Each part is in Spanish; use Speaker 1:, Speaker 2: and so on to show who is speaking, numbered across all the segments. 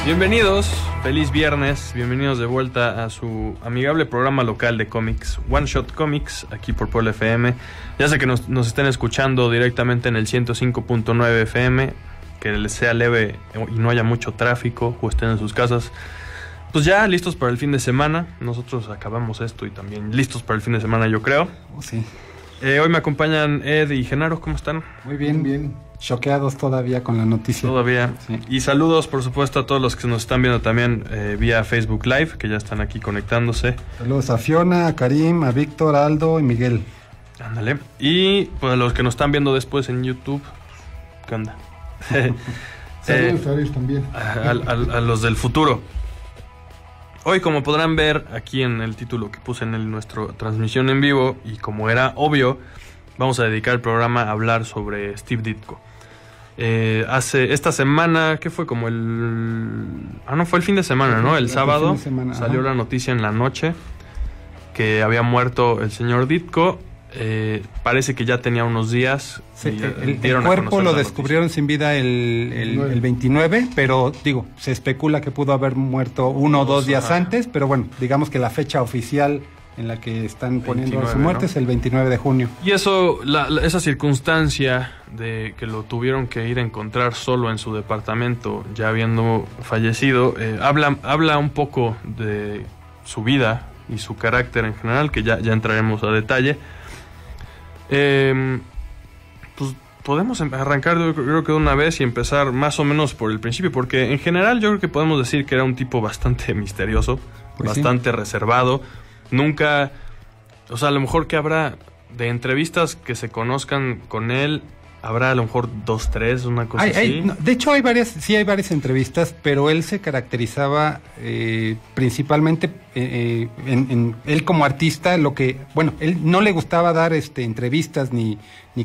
Speaker 1: Bienvenidos, feliz viernes, bienvenidos de vuelta a su amigable programa local de cómics, One Shot Comics, aquí por Puebla FM. Ya sé que nos estén escuchando directamente en el 105.9 FM, que les sea leve y no haya mucho tráfico, o estén en sus casas. Pues ya listos para el fin de semana, nosotros acabamos esto y también listos para el fin de semana, yo creo.
Speaker 2: Sí.
Speaker 1: Hoy me acompañan Ed y Genaro, ¿cómo están?
Speaker 2: Muy bien, bien. Choqueados todavía con la noticia.
Speaker 1: Todavía.
Speaker 2: Sí.
Speaker 1: Y saludos, por supuesto, a todos los que nos están viendo también vía Facebook Live, que ya están aquí conectándose.
Speaker 2: Saludos a Fiona, a Karim, a Víctor, a Aldo y Miguel.
Speaker 1: Ándale. Y pues a los que nos están viendo después en YouTube, ¿qué onda?
Speaker 3: Saludos a ellos también.
Speaker 1: A los del futuro. Hoy, como podrán ver aquí en el título que puse en nuestra transmisión en vivo, y como era obvio, vamos a dedicar el programa a hablar sobre Steve Ditko. Esta semana, ¿qué fue? Como no, fue el fin de semana, ¿no? El sábado salió la noticia en la noche que había muerto el señor Ditko. Parece que ya tenía unos días.
Speaker 2: Sí, el cuerpo lo descubrieron sin vida el 29, pero digo, se especula que pudo haber muerto 1 o 2 días antes, pero bueno, digamos que la fecha oficial en la que están poniendo 29, su muerte, ¿no? Es el 29 de junio.
Speaker 1: Y eso, esa circunstancia de que lo tuvieron que ir a encontrar solo en su departamento, ya habiendo fallecido, habla un poco de su vida y su carácter en general, que ya entraremos a detalle. Pues podemos arrancar, yo creo que de una vez, y empezar más o menos por el principio, porque en general yo creo que podemos decir que era un tipo bastante misterioso, pues bastante reservado. Nunca, o sea, a lo mejor que habrá de entrevistas que se conozcan con él, habrá a lo mejor 2, 3, una cosa así.
Speaker 2: No, de hecho hay varias entrevistas, pero él se caracterizaba principalmente en él como artista, él no le gustaba dar entrevistas ni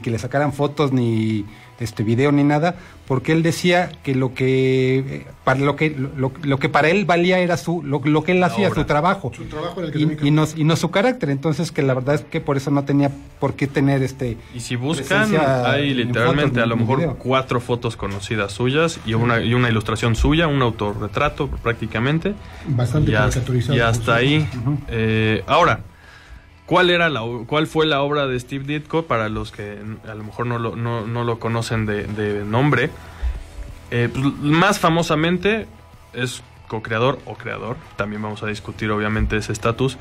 Speaker 2: que le sacaran fotos ni video ni nada, porque él decía que lo que para él valía era lo que él hacía, su trabajo era el que y no su carácter. Entonces, que la verdad es que por eso no tenía por qué tener
Speaker 1: y si buscan, hay literalmente a lo mejor 4 fotos conocidas suyas y una ilustración suya, un autorretrato prácticamente,
Speaker 3: bastante caricaturizado,
Speaker 1: y hasta ahí. Ahora, ¿cuál fue la obra de Steve Ditko? Para los que a lo mejor no lo conocen de nombre, pues, más famosamente es co-creador o creador, también vamos a discutir obviamente ese estatus,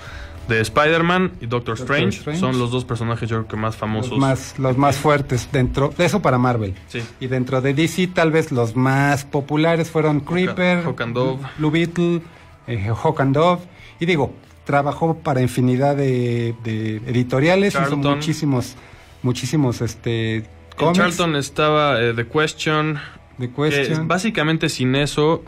Speaker 1: de Spider-Man y Doctor Strange. Son los 2 personajes yo creo que más famosos.
Speaker 2: Los más fuertes dentro de eso para Marvel.
Speaker 1: Sí.
Speaker 2: Y dentro de DC tal vez los más populares fueron Creeper,
Speaker 1: Hawk and Dove,
Speaker 2: Blue Beetle, Hawk and Dove. Y digo, trabajó para infinidad de editoriales,
Speaker 1: Charlton.
Speaker 2: Hizo muchísimos cómics.
Speaker 1: En Charlton estaba The Question. Que básicamente sin eso,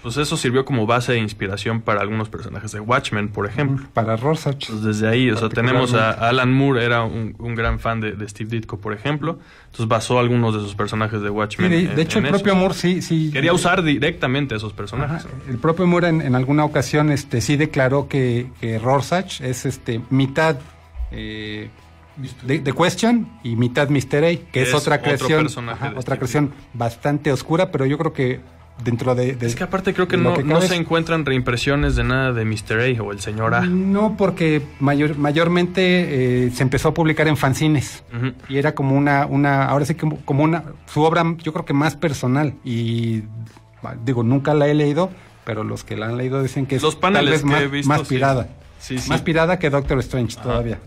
Speaker 1: pues eso sirvió como base de inspiración para algunos personajes de Watchmen, por ejemplo.
Speaker 2: Para Rorschach.
Speaker 1: Pues desde ahí, o sea, tenemos a Alan Moore, era un gran fan de Steve Ditko, por ejemplo. Entonces basó algunos de sus personajes de Watchmen.
Speaker 2: Sí, de hecho, el propio Moore sí
Speaker 1: quería usar directamente esos personajes.
Speaker 2: Ajá, el propio Moore en alguna ocasión sí declaró que Rorschach es mitad de Question y mitad Mr. A, que es otra creación, creación bastante oscura, pero yo creo que dentro de
Speaker 1: es que aparte creo que no se encuentran reimpresiones de nada de Mr. A o el señor A.
Speaker 2: No, porque mayormente se empezó a publicar en fanzines. Uh-huh. Y era como ahora sí que como su obra, yo creo que más personal. Y digo, nunca la he leído, pero los que la han leído dicen que
Speaker 1: los
Speaker 2: es tal vez más pirada.
Speaker 1: Sí.
Speaker 2: Más pirada que Doctor Strange. Ajá. Todavía.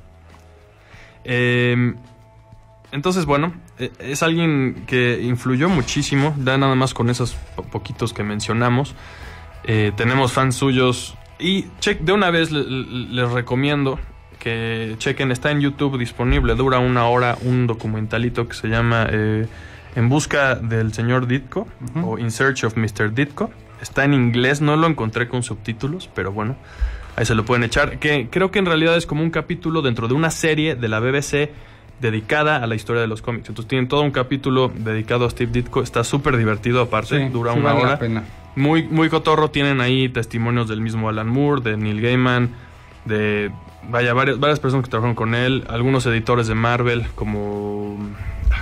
Speaker 1: Entonces, bueno, es alguien que influyó muchísimo, ya nada más con esos poquitos que mencionamos. Tenemos fans suyos y de una vez les recomiendo que chequen, está en YouTube disponible, dura 1 hora, un documentalito que se llama En busca del señor Ditko, uh-huh, o In Search of Mr. Ditko. Está en inglés, no lo encontré con subtítulos, pero bueno, ahí se lo pueden echar, que creo que en realidad es como un capítulo dentro de una serie de la BBC dedicada a la historia de los cómics. Entonces tienen todo un capítulo dedicado a Steve Ditko, está súper divertido aparte, dura 1 hora. Muy, muy cotorro, tienen ahí testimonios del mismo Alan Moore, de Neil Gaiman, de varias personas que trabajaron con él, algunos editores de Marvel, como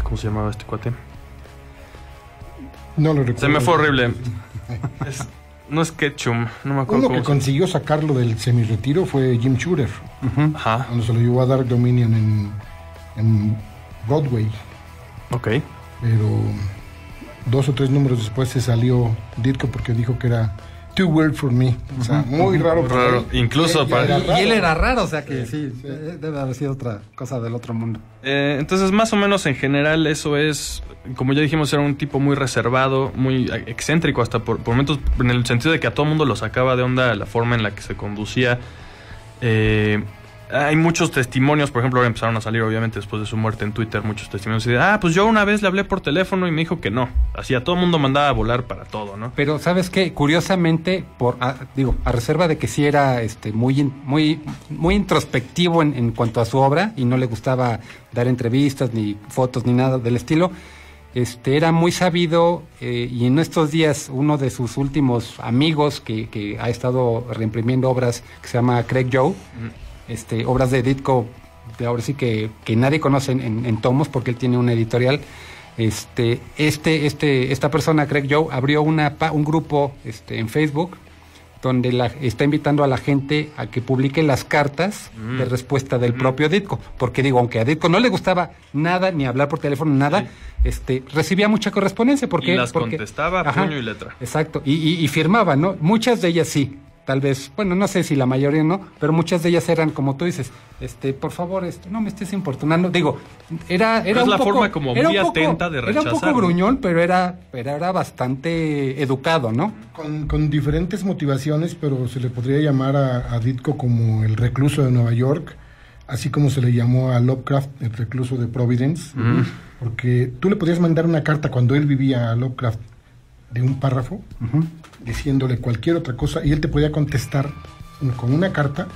Speaker 1: ¿cómo se llamaba este cuate?
Speaker 3: No lo recuerdo.
Speaker 1: Se me fue horrible. No es Ketchum, no me acuerdo.
Speaker 3: Uno que consiguió sacarlo del semi-retiro fue Jim Shooter.
Speaker 1: Ajá.
Speaker 3: Cuando se lo llevó a Dark Dominion en Broadway.
Speaker 1: Ok.
Speaker 3: Pero 2 o 3 números después se salió Ditko porque dijo que era too weird for me. O sea, muy raro.
Speaker 1: Muy raro. Incluso para...
Speaker 2: Y él era raro, o sea que sí, debe haber sido otra cosa del otro mundo.
Speaker 1: Entonces, más o menos en general, eso es, como ya dijimos, era un tipo muy reservado, muy excéntrico, hasta por momentos, en el sentido de que a todo mundo lo sacaba de onda la forma en la que se conducía. Hay muchos testimonios, por ejemplo, ahora empezaron a salir, obviamente, después de su muerte en Twitter, muchos testimonios y de, pues yo una vez le hablé por teléfono y me dijo que no. Así a todo el mundo mandaba a volar para todo, ¿no?
Speaker 2: Pero, ¿sabes qué? Curiosamente, a reserva de que sí era muy introspectivo en cuanto a su obra y no le gustaba dar entrevistas, ni fotos, ni nada del estilo, era muy sabido y en estos días uno de sus últimos amigos que ha estado reimprimiendo obras, que se llama Craig Joe, obras de Ditko, ahora sí que nadie conoce en tomos porque él tiene una editorial. Esta persona, Craig Joe, abrió un grupo en Facebook donde está invitando a la gente a que publique las cartas de respuesta del propio Ditko, porque aunque a Ditko no le gustaba nada, ni hablar por teléfono, nada, recibía mucha correspondencia porque
Speaker 1: las contestaba puño y letra.
Speaker 2: Exacto, y firmaba, ¿no? Muchas de ellas sí. Tal vez, bueno, no sé si la mayoría no, pero muchas de ellas eran como tú dices, por favor, no me estés importunando. Digo, era
Speaker 1: es
Speaker 2: un
Speaker 1: la
Speaker 2: poco,
Speaker 1: forma como muy atenta de rechazar.
Speaker 2: Era un poco gruñón, pero era bastante educado, ¿no?
Speaker 3: Con diferentes motivaciones, pero se le podría llamar a Ditko como el recluso de Nueva York, así como se le llamó a Lovecraft el recluso de Providence, porque tú le podías mandar una carta cuando él vivía a Lovecraft de un párrafo, diciéndole cualquier otra cosa, y él te podía contestar con una carta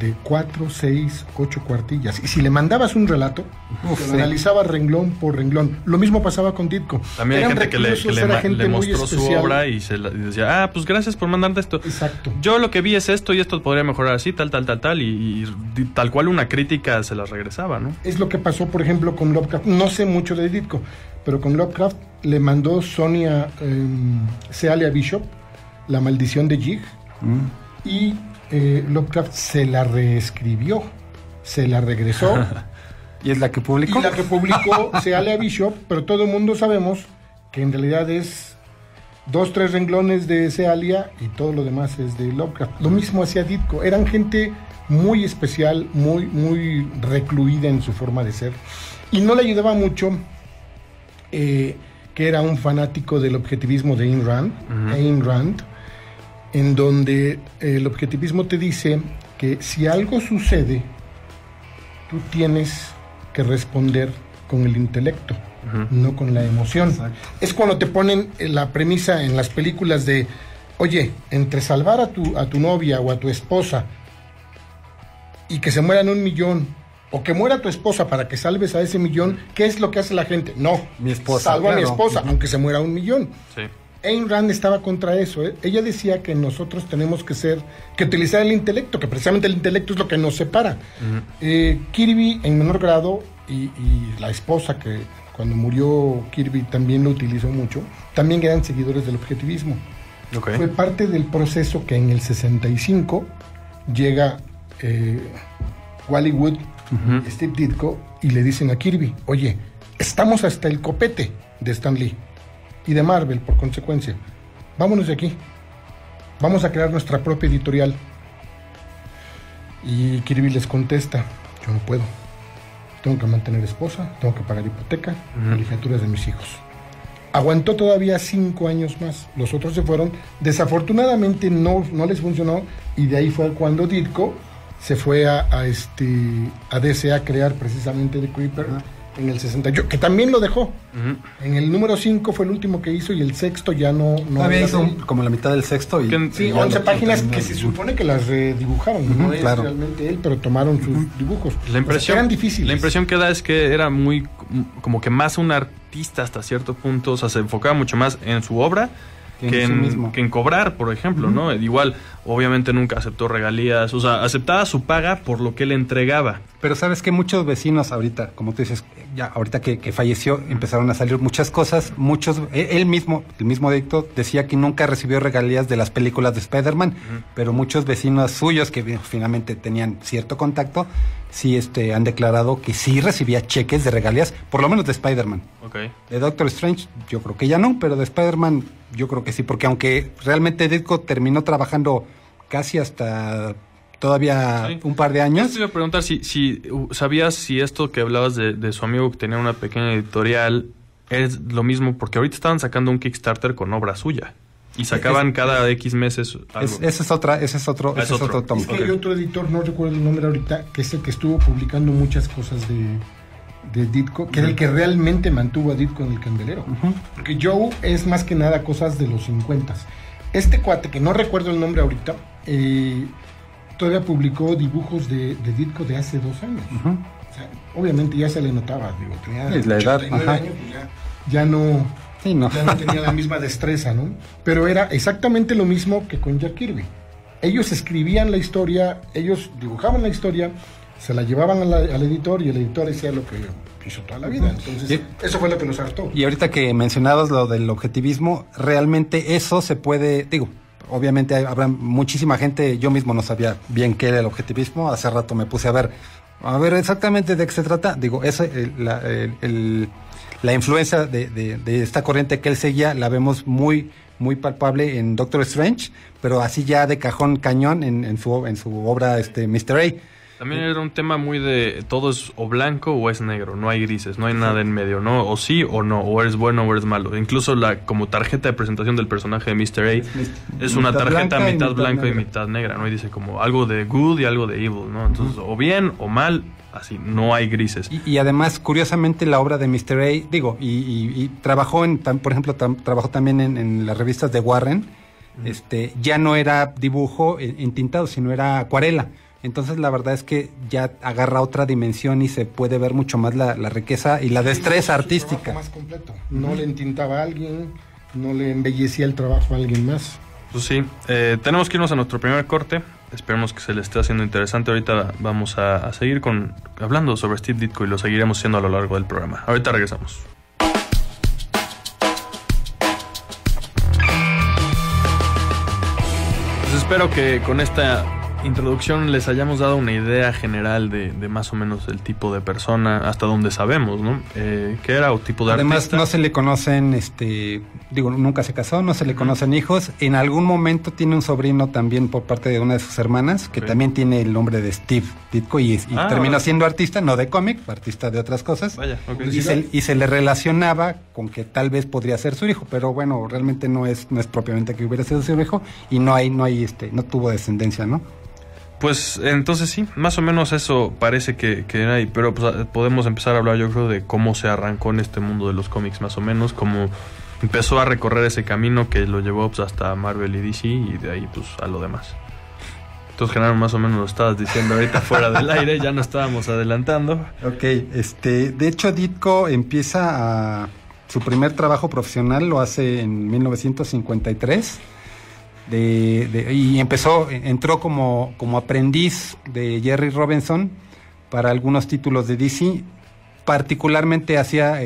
Speaker 3: de 4, 6, 8 cuartillas. Y si le mandabas un relato, lo analizaba renglón por renglón. Lo mismo pasaba con Ditko.
Speaker 1: También hay gente que le mostró su obra y decía, pues gracias por mandarte esto.
Speaker 3: Exacto.
Speaker 1: Yo lo que vi es esto y esto podría mejorar así, tal, y tal cual una crítica se las regresaba, ¿no?
Speaker 3: Es lo que pasó, por ejemplo, con Lovecraft. No sé mucho de Ditko, pero con Lovecraft le mandó Sonia Cealia Bishop La maldición de Jig, y Lovecraft se la reescribió, se la regresó.
Speaker 2: ¿Y es la que publicó?
Speaker 3: Y la que publicó Cealia Bishop, pero todo el mundo sabemos que en realidad es 2, 3 renglones de Cealia y todo lo demás es de Lovecraft. Lo mismo hacía Ditko. Eran gente muy especial, muy, muy recluida en su forma de ser. Y no le ayudaba mucho que era un fanático del objetivismo de Ayn Rand, en donde el objetivismo te dice que si algo sucede, tú tienes que responder con el intelecto, no con la emoción. Exacto. Es cuando te ponen la premisa en las películas de, oye, entre salvar a tu novia o a tu esposa y que se mueran 1 millón, o que muera tu esposa para que salves a ese 1 millón, ¿qué es lo que hace la gente? No,
Speaker 2: mi esposa,
Speaker 3: salvo a mi esposa, aunque se muera 1 millón.
Speaker 1: Sí.
Speaker 3: Ayn Rand estaba contra eso. Ella decía que nosotros tenemos que utilizar el intelecto, que precisamente el intelecto es lo que nos separa. Kirby en menor grado y la esposa, que cuando murió Kirby también lo utilizó mucho, también eran seguidores del objetivismo.
Speaker 1: Okay.
Speaker 3: Fue parte del proceso que en el 65 llega Wally Wood, Steve Ditko, y le dicen a Kirby, oye, estamos hasta el copete de Stan Lee y de Marvel, por consecuencia. Vámonos de aquí. Vamos a crear nuestra propia editorial. Y Kirby les contesta, yo no puedo. Tengo que mantener esposa, tengo que pagar hipoteca, colegiaturas de mis hijos. Aguantó todavía 5 años más. Los otros se fueron. Desafortunadamente no les funcionó, y de ahí fue cuando Ditko se fue a DC a crear precisamente The Creeper. En el 68, que también lo dejó. En el número 5 fue el último que hizo, y el sexto ya no
Speaker 2: había hizo como la mitad del sexto.
Speaker 3: Sí, 11 páginas que se supone que las redibujaron. No es realmente él, pero tomaron sus dibujos.
Speaker 1: La impresión,
Speaker 3: eran difíciles.
Speaker 1: La impresión que da es que era muy, como que más un artista hasta cierto punto. O sea, se enfocaba mucho más en su obra que en cobrar, por ejemplo, ¿no? Igual, obviamente nunca aceptó regalías, o sea, aceptaba su paga por lo que él entregaba.
Speaker 2: Pero sabes que muchos vecinos ahorita, como tú dices, ya ahorita que falleció, empezaron a salir muchas cosas, el mismo Dicko decía que nunca recibió regalías de las películas de Spider-Man, pero muchos vecinos suyos que finalmente tenían cierto contacto, sí han declarado que sí recibía cheques de regalías, por lo menos de Spider-Man.
Speaker 1: Okay.
Speaker 2: De Doctor Strange, yo creo que ya no, pero de Spider-Man, yo creo que sí, porque aunque realmente Ditko terminó trabajando casi hasta todavía un par de años.
Speaker 1: Yo te iba a preguntar si sabías si esto que hablabas de su amigo que tenía una pequeña editorial es lo mismo, porque ahorita estaban sacando un Kickstarter con obra suya. Y sacaban cada X meses algo.
Speaker 2: Ese es otro tomo.
Speaker 3: Es que hay otro editor, no recuerdo el nombre ahorita, que es el que estuvo publicando muchas cosas de Ditko, que era el que realmente mantuvo a Ditko en el candelero. Porque Joe es más que nada cosas de los 50. Este cuate, que no recuerdo el nombre ahorita, todavía publicó dibujos de Ditko de hace 2 años. O sea, obviamente ya se le notaba, digo, tenía
Speaker 2: la edad,
Speaker 3: años, pues ya no... Sí, no. Ya no tenía la misma destreza, ¿no? Pero era exactamente lo mismo que con Jack Kirby. Ellos escribían la historia, ellos dibujaban la historia, se la llevaban al editor y el editor hacía lo que hizo toda la vida. Entonces, eso fue lo que los hartó.
Speaker 2: Y ahorita que mencionabas lo del objetivismo, realmente eso se puede, obviamente habrá muchísima gente, yo mismo no sabía bien qué era el objetivismo, hace rato me puse a ver exactamente de qué se trata. La influencia de esta corriente que él seguía la vemos muy, muy palpable en Doctor Strange, pero así ya de cajón cañón en su obra Mr. A.
Speaker 1: También era un tema muy de todo es o blanco o es negro, no hay grises, no hay nada en medio, ¿no? O sí o no, o eres bueno o eres malo. Incluso como tarjeta de presentación del personaje de Mr. A es una tarjeta mitad blanca y mitad negra, ¿no? Y dice como algo de good y algo de evil, ¿no? Entonces, o bien o mal, así, no hay grises.
Speaker 2: Y además, curiosamente, la obra de Mr. A, y trabajó por ejemplo, trabajó también en las revistas de Warren, ya no era dibujo entintado, sino era acuarela. Entonces la verdad es que ya agarra otra dimensión y se puede ver mucho más la riqueza y la destreza artística.
Speaker 3: Más completo. No le entintaba a alguien, no le embellecía el trabajo a alguien más.
Speaker 1: Pues sí, tenemos que irnos a nuestro primer corte. Esperemos que se le esté haciendo interesante. Ahorita vamos a seguir hablando sobre Steve Ditko y lo seguiremos haciendo a lo largo del programa. Ahorita regresamos. Pues espero que con esta introducción les hayamos dado una idea general de más o menos el tipo de persona, hasta donde sabemos, ¿no? ¿Qué era o tipo de
Speaker 2: Además,
Speaker 1: artista?
Speaker 2: no se le conocen, nunca se casó, no se le conocen hijos. En algún momento tiene un sobrino también por parte de una de sus hermanas, que también tiene el nombre de Steve Ditko y terminó siendo artista, no de cómic, artista de otras cosas.
Speaker 1: Vaya, okay.
Speaker 2: Y se le relacionaba con que tal vez podría ser su hijo, pero bueno, realmente no es propiamente que hubiera sido su hijo y no tuvo descendencia, ¿no?
Speaker 1: Pues entonces sí, más o menos eso parece que era ahí, pero pues, podemos empezar a hablar yo creo de cómo se arrancó en este mundo de los cómics más o menos, cómo empezó a recorrer ese camino que lo llevó pues, hasta Marvel y DC y de ahí pues a lo demás. Entonces, Genaro, más o menos lo estabas diciendo ahorita fuera del aire, ya no estábamos adelantando.
Speaker 2: Ok, de hecho Ditko empieza su primer trabajo profesional, lo hace en 1953. Y entró como aprendiz de Jerry Robinson para algunos títulos de DC, particularmente hacía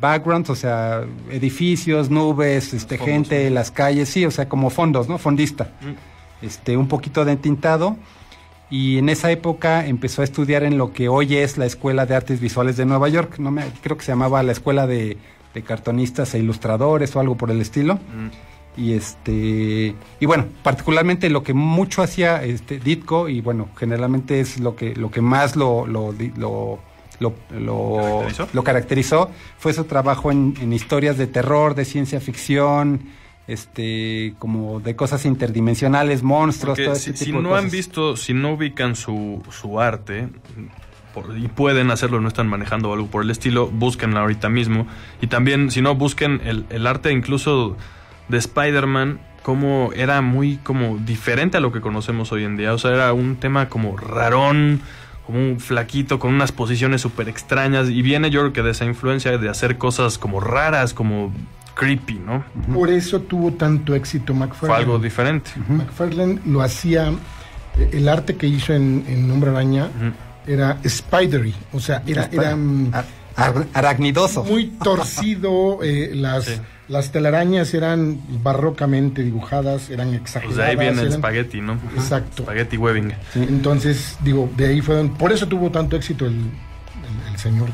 Speaker 2: backgrounds, o sea, edificios, nubes, fondos, gente, las calles, sí, o sea, como fondos, ¿no? Fondista. Un poquito de entintado, y en esa época empezó a estudiar en lo que hoy es la Escuela de Artes Visuales de Nueva York, creo que se llamaba la Escuela de Cartonistas e Ilustradores o algo por el estilo. Y bueno, particularmente lo que mucho hacía Ditko, y bueno, generalmente es lo que más lo caracterizó, fue su trabajo en historias de terror, de ciencia ficción, como de cosas interdimensionales, monstruos,
Speaker 1: porque
Speaker 2: todo ese tipo
Speaker 1: si
Speaker 2: de
Speaker 1: no
Speaker 2: cosas.
Speaker 1: Han visto, si no ubican su arte, y pueden hacerlo, no están manejando algo por el estilo, búsquenla ahorita mismo. Y también, si no, busquen el arte incluso de Spider-Man, como era muy como diferente a lo que conocemos hoy en día. O sea, era un tema como rarón, como un flaquito, con unas posiciones súper extrañas. Y viene yo creo que de esa influencia de hacer cosas como raras, como creepy, ¿no?
Speaker 3: Por eso tuvo tanto éxito McFarlane.
Speaker 1: Fue algo diferente.
Speaker 3: McFarlane lo hacía, el arte que hizo en Hombre Araña era spidery, o sea, era
Speaker 2: aracnidoso.
Speaker 3: muy torcido, las telarañas eran barrocamente dibujadas, eran exageradas.
Speaker 1: Pues de ahí viene el spaghetti, ¿no?
Speaker 3: Exacto.
Speaker 1: Spaghetti webbing.
Speaker 3: Sí. Entonces, digo, de ahí fue por eso tuvo tanto éxito el señor.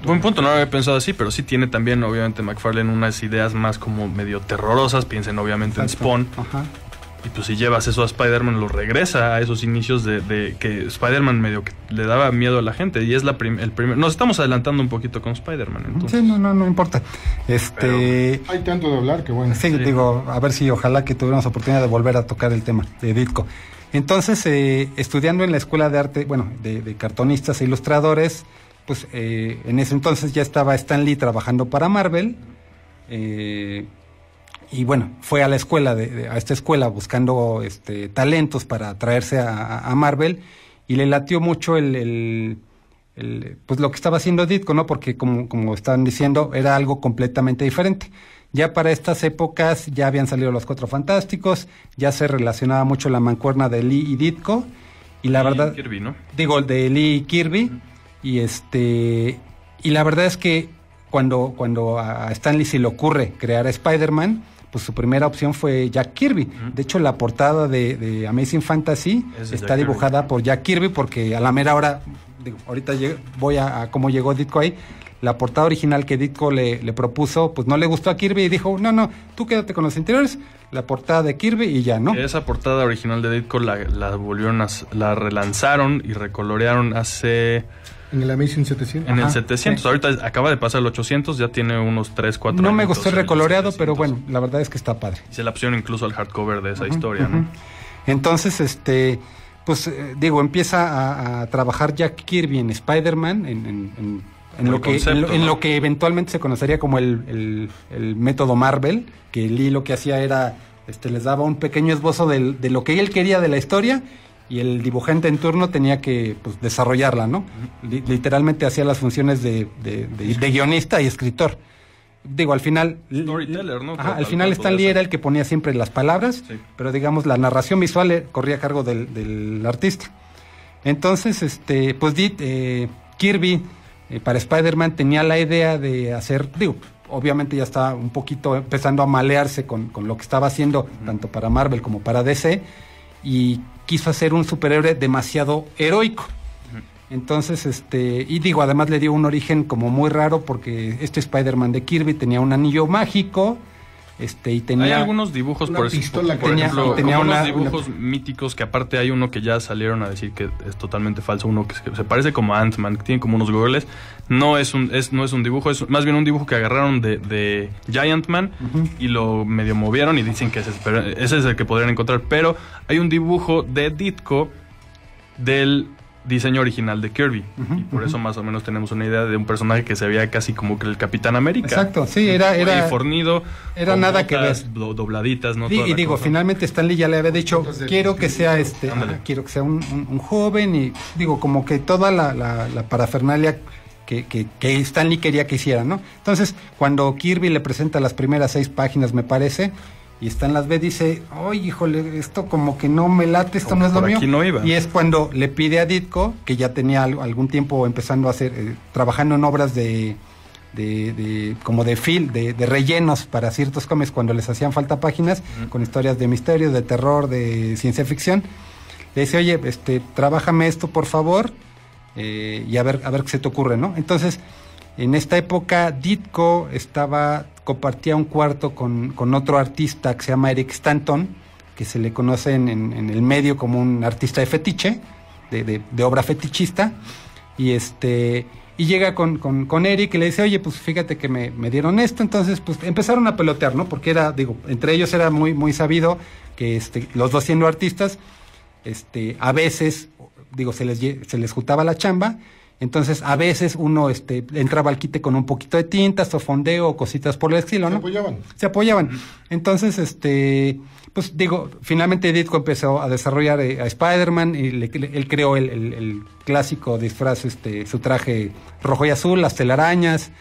Speaker 1: Buen punto, no lo había pensado así, pero sí tiene también, obviamente, McFarlane unas ideas más como medio terrorosas. Piensen, obviamente, en Spawn.
Speaker 2: Ajá.
Speaker 1: Y pues si llevas eso a Spider-Man, lo regresa a esos inicios de que Spider-Man medio que le daba miedo a la gente. Y es el primer... Nos estamos adelantando un poquito con Spider-Man, entonces.
Speaker 2: Sí, no importa.
Speaker 3: Hay tanto de hablar que bueno.
Speaker 2: Sí, digo, a ver si ojalá que tuviéramos oportunidad de volver a tocar el tema de Ditko. Entonces, estudiando en la escuela de arte, bueno, de cartonistas e ilustradores, pues en ese entonces ya estaba Stan Lee trabajando para Marvel. Y bueno, fue a la escuela, a esta escuela buscando talentos para traerse a Marvel, y le latió mucho pues lo que estaba haciendo Ditko, ¿no? Porque como estaban diciendo, era algo completamente diferente. Ya para estas épocas ya habían salido los Cuatro Fantásticos, ya se relacionaba mucho la mancuerna de Lee y Ditko, y la verdad...
Speaker 1: Kirby, ¿no?
Speaker 2: Digo, de Lee y Kirby, y la verdad es que cuando a Stan Lee se le ocurre crear a Spider-Man, pues su primera opción fue Jack Kirby. De hecho, la portada de Amazing Fantasy está dibujada por Jack Kirby, porque a la mera hora, digo, ahorita voy a cómo llegó Ditko ahí. La portada original que Ditko le propuso, pues no le gustó a Kirby y dijo, no, tú quédate con los interiores, la portada de Kirby y ya, ¿no?
Speaker 1: Esa portada original de Ditko la volvieron la relanzaron y recolorearon hace...
Speaker 3: En el Amazing 700.
Speaker 1: En el 700. Sí. Ahorita acaba de pasar el 800, ya tiene unos 3, 4
Speaker 2: No me gustó el recoloreado, pero bueno, la verdad es que está padre.
Speaker 1: Y se la pusieron incluso al hardcover de esa historia, ¿no?
Speaker 2: Entonces, pues digo, empieza a trabajar Jack Kirby en Spider-Man, en lo que eventualmente se conocería como el método Marvel, que Lee lo que hacía era, les daba un pequeño esbozo de lo que él quería de la historia, y el dibujante en turno tenía que pues, desarrollarla, ¿no? Literalmente hacía las funciones de guionista y escritor. Digo, al final...
Speaker 1: Storyteller, ¿no?
Speaker 2: Al final Stan Lee era el que ponía siempre las palabras, sí. Pero digamos, la narración visual corría a cargo del artista. Entonces, pues Kirby, para Spider-Man, tenía la idea de hacer... Digo, obviamente ya estaba un poquito empezando a malearse con lo que estaba haciendo, tanto para Marvel como para DC, y quiso hacer un superhéroe demasiado heroico. Entonces, y digo, además le dio un origen como muy raro, porque Spider-Man de Kirby tenía un anillo mágico, y tenía...
Speaker 1: Hay algunos dibujos, por ejemplo, tenía unos dibujos míticos, que aparte hay uno que ya salieron a decir que es totalmente falso, uno que se parece como a Ant-Man, que tiene como unos goggles. No es un dibujo, es más bien un dibujo que agarraron de Giant Man y lo medio movieron y dicen que ese es el que podrían encontrar. Pero hay un dibujo de Ditko del diseño original de Kirby, y por eso más o menos tenemos una idea de un personaje que se veía casi como que el Capitán América.
Speaker 2: Exacto, sí, era fornido, era nada que ver,
Speaker 1: dobladitas, ¿no?
Speaker 2: Y digo, finalmente Stan Lee ya le había dicho, quiero que sea quiero que sea un joven, y digo, como que toda la parafernalia que Stan Lee quería que hiciera, ¿no? Entonces, cuando Kirby le presenta las primeras 6 páginas, me parece, y Stan las ve, dice, oye, híjole, esto como que no me late, esto no es lo mío.
Speaker 1: Aquí no iba.
Speaker 2: Y es cuando le pide a Ditko, que ya tenía algún tiempo empezando a hacer, trabajando en obras de rellenos para ciertos cómics cuando les hacían falta páginas, con historias de misterio, de terror, de ciencia ficción. Le dice, oye, trabájame esto, por favor, y a ver qué se te ocurre, ¿no? Entonces, en esta época, Ditko compartía un cuarto con otro artista que se llama Eric Stanton, que se le conoce en el medio como un artista de fetiche, de obra fetichista, y llega con Eric y le dice, oye, pues fíjate que me dieron esto. Entonces pues empezaron a pelotear, ¿no? Porque entre ellos era muy, muy sabido que los dos siendo artistas, a veces, se les juntaba la chamba. Entonces, a veces uno entraba al quite con un poquito de tintas o fondeo o cositas por el estilo, ¿no? Se apoyaban. Entonces, pues finalmente Ditko empezó a desarrollar a Spider-Man, y él creó el clásico disfraz, su traje rojo y azul, las telarañas,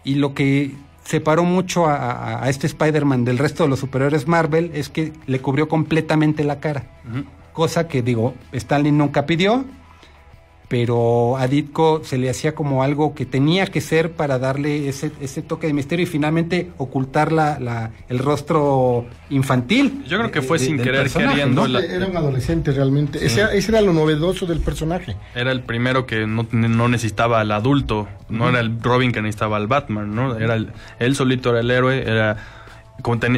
Speaker 2: y lo que separó mucho a este Spider-Man del resto de los superhéroes Marvel es que le cubrió completamente la cara. Cosa que, Stan Lee nunca pidió, pero a Ditko se le hacía como algo que tenía que ser para darle ese toque de misterio y finalmente ocultar el rostro infantil.
Speaker 1: Yo creo que fue sin querer queriendo.
Speaker 3: ¿No? Era un adolescente realmente. Sí. Ese era lo novedoso del personaje.
Speaker 1: Era el primero que no necesitaba al adulto, no era el Robin que necesitaba al Batman, ¿no? Era él solito era el héroe,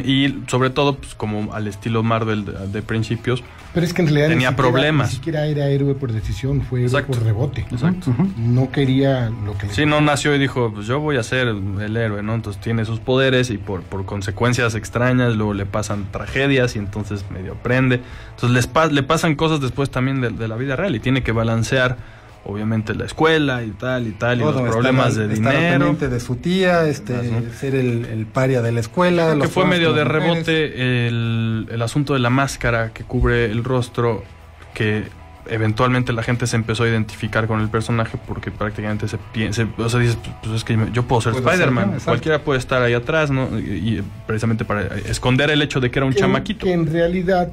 Speaker 1: y sobre todo, pues, como al estilo Marvel de principios.
Speaker 3: Pero es que en realidad
Speaker 1: tenía problemas.
Speaker 3: Ni siquiera era héroe por decisión, fue héroe por rebote.
Speaker 1: Exacto.
Speaker 3: No quería lo que le...
Speaker 1: Sí, no nació y dijo, pues yo voy a ser el héroe, ¿no? Entonces tiene sus poderes y por consecuencias extrañas luego le pasan tragedias y entonces medio aprende. Entonces le pasan cosas después también de la vida real y tiene que balancear obviamente la escuela y tal, y los problemas de dinero.
Speaker 2: De su tía, ser el paria de la escuela.
Speaker 1: Creo que fue medio de rebote el asunto de la máscara que cubre el rostro, que eventualmente la gente se empezó a identificar con el personaje porque prácticamente dices, pues es que yo puedo ser Spider-Man, cualquiera puede estar ahí atrás, ¿no? Y precisamente para esconder el hecho de que era un chamaquito.
Speaker 3: Que en realidad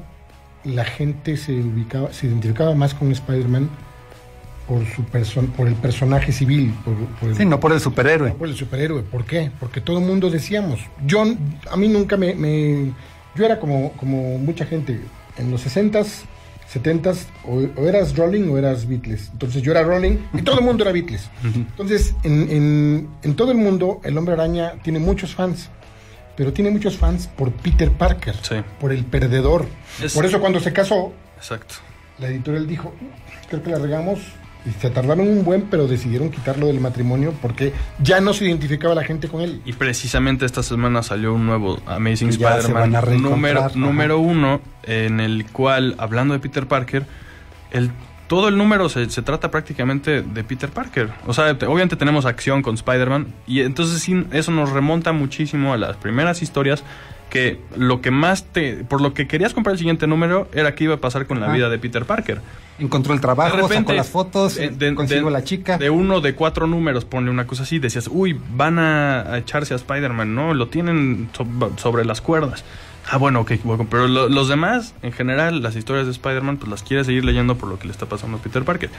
Speaker 3: la gente se identificaba más con Spider-Man por el personaje civil,
Speaker 2: no por el superhéroe.
Speaker 3: No por el superhéroe. ¿Por qué? Porque todo el mundo decíamos. A mí nunca yo era como mucha gente en los 60s, 70s, o eras Rolling o eras Beatles. Entonces yo era Rolling y todo el mundo era Beatles. Entonces en todo el mundo el Hombre Araña tiene muchos fans, pero tiene muchos fans por Peter Parker, por el perdedor. Por eso cuando se casó,
Speaker 1: exacto,
Speaker 3: la editorial dijo, creo que la regamos. Y se tardaron un buen, pero decidieron quitarlo del matrimonio porque ya no se identificaba la gente con él.
Speaker 1: Y precisamente esta semana salió un nuevo Amazing Spider-Man número 1, en el cual, hablando de Peter Parker, todo el número se trata prácticamente de Peter Parker. O sea, obviamente tenemos acción con Spider-Man, y entonces sí, eso nos remonta muchísimo a las primeras historias, que lo que por lo que querías comprar el siguiente número era qué iba a pasar con la vida de Peter Parker.
Speaker 2: Encontró el trabajo, repente, sacó las fotos, consiguió la chica.
Speaker 1: De 1 de 4 números, ponle una cosa así, decías, van a echarse a Spider-Man, ¿no? Lo tienen sobre las cuerdas. Bueno, ok, pero los demás, en general, las historias de Spider-Man, pues las quieres seguir leyendo por lo que le está pasando a Peter Parker.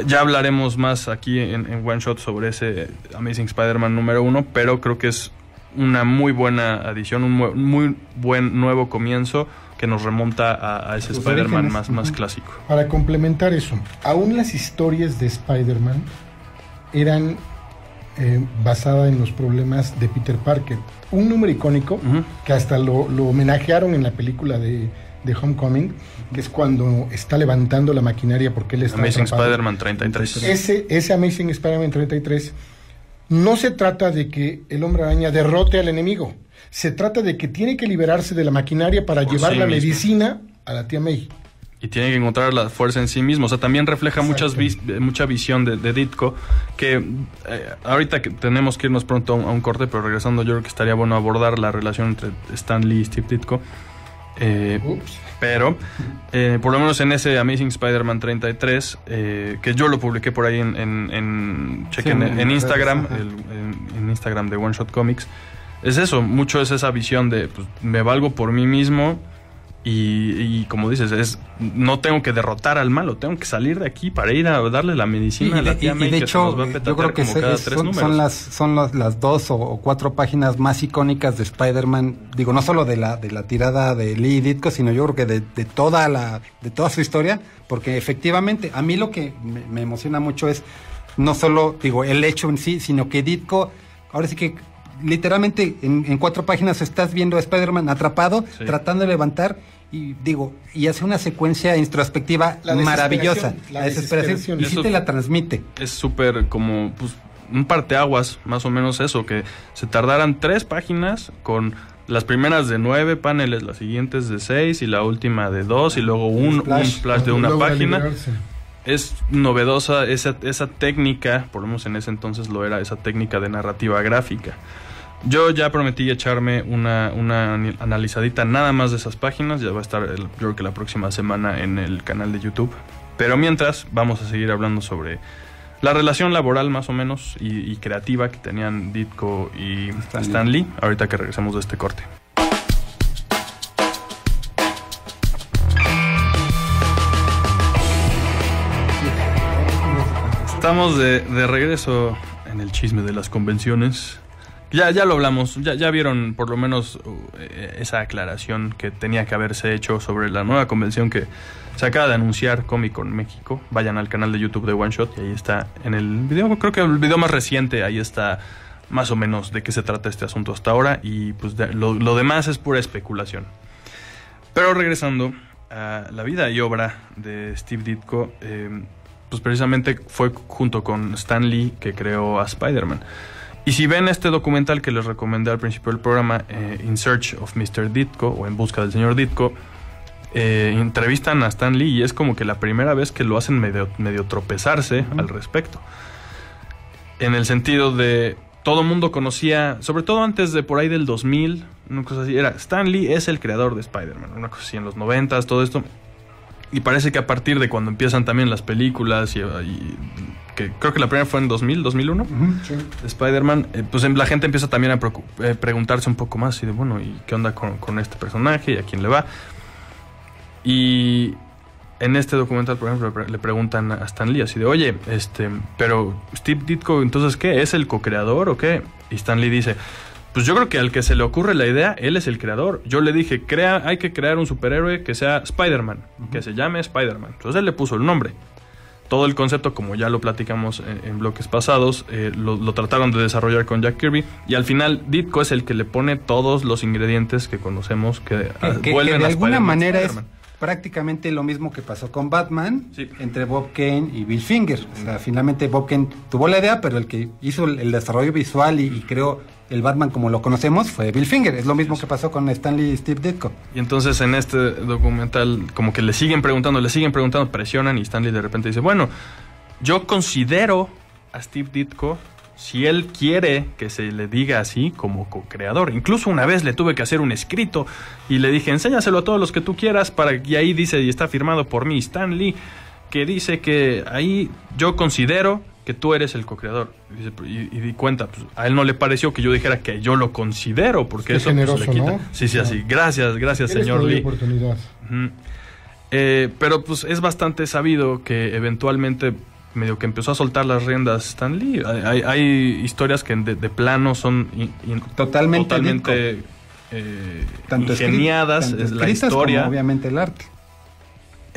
Speaker 1: Ya hablaremos más aquí en One Shot sobre ese Amazing Spider-Man número 1, pero creo que es una muy buena adición, un muy buen nuevo comienzo que nos remonta a ese Spider-Man más clásico.
Speaker 3: Para complementar eso, aún las historias de Spider-Man eran basadas en los problemas de Peter Parker. Un número icónico que hasta lo homenajearon en la película de Homecoming, que es cuando está levantando la maquinaria porque él está
Speaker 1: Amazing Spider-Man 33.
Speaker 3: Ese Amazing Spider-Man 33 no se trata de que el Hombre Araña derrote al enemigo. Se trata de que tiene que liberarse de la maquinaria para llevar la medicina a la tía May.
Speaker 1: Y tiene que encontrar la fuerza en sí mismo. O sea, también refleja mucha visión de Ditko, que ahorita que tenemos que irnos pronto a un corte, pero regresando yo creo que estaría bueno abordar la relación entre Stan Lee y Steve Ditko. Pero por lo menos en ese Amazing Spider-Man 33, que yo lo publiqué por ahí en Instagram, en Instagram de One Shot Comics, es eso, mucho es esa visión de pues, me valgo por mí mismo y como dices, no tengo que derrotar al malo, tengo que salir de aquí para ir a darle la medicina a la tía May,
Speaker 2: de hecho, yo creo que son las 2 o 4 páginas más icónicas de Spider-Man, digo, no solo de la tirada de Lee y Ditko, sino yo creo que de toda su historia, porque efectivamente a mí lo que me emociona mucho es no solo, digo, el hecho en sí, sino que Ditko, ahora sí que literalmente en 4 páginas estás viendo a Spider-Man atrapado, tratando de levantar, y hace una secuencia introspectiva maravillosa. La desesperación. Y sí te la transmite.
Speaker 1: Es súper como pues, un parteaguas, más o menos eso, que se tardaran 3 páginas con las primeras de 9 paneles, las siguientes de 6 y la última de 2 y luego un splash de una página. Es novedosa esa técnica, por lo menos en ese entonces lo era, esa técnica de narrativa gráfica. Yo ya prometí echarme una analizadita nada más de esas páginas, ya va a estar yo creo que la próxima semana en el canal de YouTube. Pero mientras, vamos a seguir hablando sobre la relación laboral más o menos y creativa que tenían Ditko y Stan Lee, ahorita que regresemos de este corte. Estamos de regreso en el chisme de las convenciones. Ya lo hablamos, ya vieron por lo menos esa aclaración que tenía que haberse hecho sobre la nueva convención que se acaba de anunciar, Comic Con México. Vayan al canal de YouTube de One Shot y ahí está en el video, creo que el video más reciente, ahí está más o menos de qué se trata este asunto hasta ahora, y pues lo demás es pura especulación. Pero regresando a la vida y obra de Steve Ditko, pues precisamente fue junto con Stan Lee que creó a Spider-Man. Y si ven este documental que les recomendé al principio del programa, In Search of Mr. Ditko, o En Busca del Señor Ditko, entrevistan a Stan Lee y es como que la primera vez que lo hacen medio tropezarse al respecto. En el sentido de, todo mundo conocía, sobre todo antes de por ahí del 2000, una cosa así, era Stan Lee es el creador de Spider-Man, una cosa así en los 90s, todo esto. Y parece que a partir de cuando empiezan también las películas, y que creo que la primera fue en 2001,
Speaker 3: Sí.
Speaker 1: Spider-Man, pues la gente empieza también a preguntarse un poco más, y de bueno, ¿y qué onda con este personaje? ¿Y a quién le va? Y en este documental, por ejemplo, le preguntan a Stan Lee así de, oye, pero Steve Ditko, entonces, ¿qué? ¿Es el co-creador o qué? Y Stan Lee dice, pues yo creo que al que se le ocurre la idea, él es el creador. Yo le dije, hay que crear un superhéroe que sea Spider-Man, que se llame Spider-Man. Entonces él le puso el nombre. Todo el concepto, como ya lo platicamos en bloques pasados, lo trataron de desarrollar con Jack Kirby, y al final Ditko es el que le pone todos los ingredientes que conocemos que vuelven
Speaker 2: de
Speaker 1: a
Speaker 2: alguna
Speaker 1: Spider-Man,
Speaker 2: manera
Speaker 1: Spider-Man.
Speaker 2: es prácticamente lo mismo que pasó con Batman,
Speaker 1: Sí.
Speaker 2: entre Bob Kane y Bill Finger. O sea, finalmente Bob Kane tuvo la idea, pero el que hizo el desarrollo visual y creó el Batman como lo conocemos fue Bill Finger. Es lo mismo que pasó con Stan Lee y Steve Ditko.
Speaker 1: Y entonces en este documental como que le siguen preguntando, presionan, y Stan Lee de repente dice, bueno, yo considero a Steve Ditko, si él quiere que se le diga así, como co-creador. Incluso una vez le tuve que hacer un escrito y le dije, enséñaselo a todos los que tú quieras, y ahí dice, y está firmado por mí, Stan Lee, que dice que ahí yo considero que tú eres el co-creador. Y di cuenta, pues, a él no le pareció que yo dijera que yo lo considero, porque eso
Speaker 3: generoso,
Speaker 1: pues, le quita.
Speaker 3: ¿no?
Speaker 1: Sí, así. Gracias, señor Lee.
Speaker 3: Oportunidad.
Speaker 1: Uh-huh. Pero pues es bastante sabido que eventualmente medio que empezó a soltar las riendas Stan Lee. Hay historias que de plano son totalmente ingeniadas,
Speaker 2: tanto
Speaker 1: es la
Speaker 2: escritas
Speaker 1: historia.
Speaker 2: como obviamente el arte.